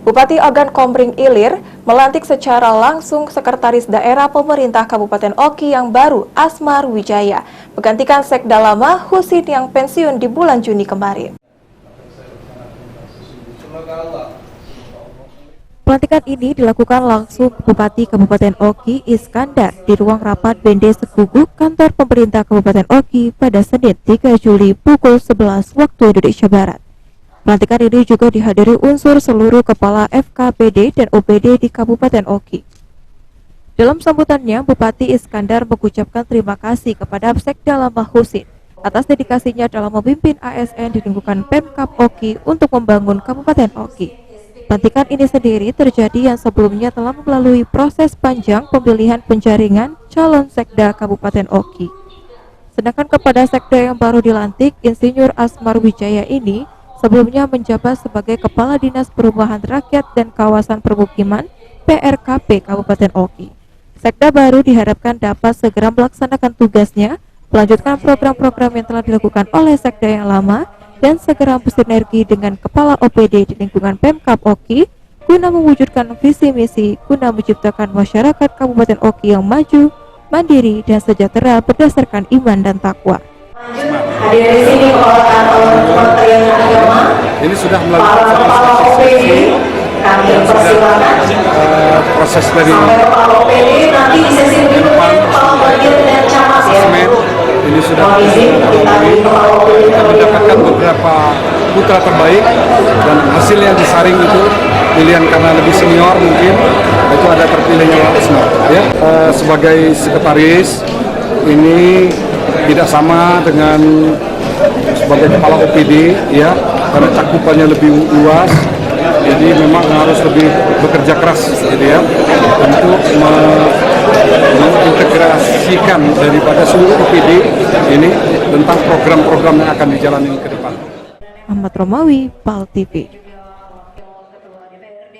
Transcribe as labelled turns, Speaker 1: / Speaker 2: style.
Speaker 1: Bupati Ogan Komering Ilir melantik secara langsung Sekretaris Daerah Pemerintah Kabupaten Oki yang baru, Asmar Wijaya, menggantikan Sekda lama Husin yang pensiun di bulan Juni kemarin. Pelantikan ini dilakukan langsung Bupati Kabupaten Oki Iskandar di ruang rapat BND Sekuguk kantor pemerintah Kabupaten Oki pada Senin 3 Juli pukul 11 waktu Indonesia Barat. Pelantikan ini juga dihadiri unsur seluruh kepala FKPD dan OPD di Kabupaten Oki. Dalam sambutannya, Bupati Iskandar mengucapkan terima kasih kepada Sekda lama Husin atas dedikasinya dalam memimpin ASN di lingkungan Pemkab Oki untuk membangun Kabupaten Oki. Pelantikan ini sendiri terjadi yang sebelumnya telah melalui proses panjang pemilihan penjaringan calon Sekda Kabupaten Oki. Sedangkan kepada Sekda yang baru dilantik, Insinyur Asmar Wijaya ini sebelumnya menjabat sebagai Kepala Dinas Perumahan Rakyat dan Kawasan Permukiman PRKP Kabupaten Oki. Sekda baru diharapkan dapat segera melaksanakan tugasnya, melanjutkan program-program yang telah dilakukan oleh Sekda yang lama, dan segera bersinergi dengan Kepala OPD di lingkungan Pemkab Oki guna mewujudkan visi misi guna menciptakan masyarakat Kabupaten Oki yang maju, mandiri, dan sejahtera berdasarkan iman dan takwa.
Speaker 2: Hadir di sini Kepala Kantor Kementerian Agama.
Speaker 3: Ini sudah melalui
Speaker 2: Kepala OPD, kami persilakan.
Speaker 3: Proses dari
Speaker 2: Kepala OPD nanti di sesi berikutnya Kepala Bagian dan Camat ya.
Speaker 3: Ini sudah
Speaker 2: kita
Speaker 3: mendapatkan beberapa putra terbaik dan hasil yang disaring itu pilihan karena lebih senior mungkin itu ada terpilihnya Asmar ya. Sebagai sekretaris ini tidak sama dengan sebagai kepala OPD ya, karena cakupannya lebih luas, jadi memang harus lebih bekerja keras gitu ya untuk mengintegrasikan daripada seluruh OPD ini tentang program-program yang akan dijalani ke depan.
Speaker 1: Ahmad Romawi, PAL TV.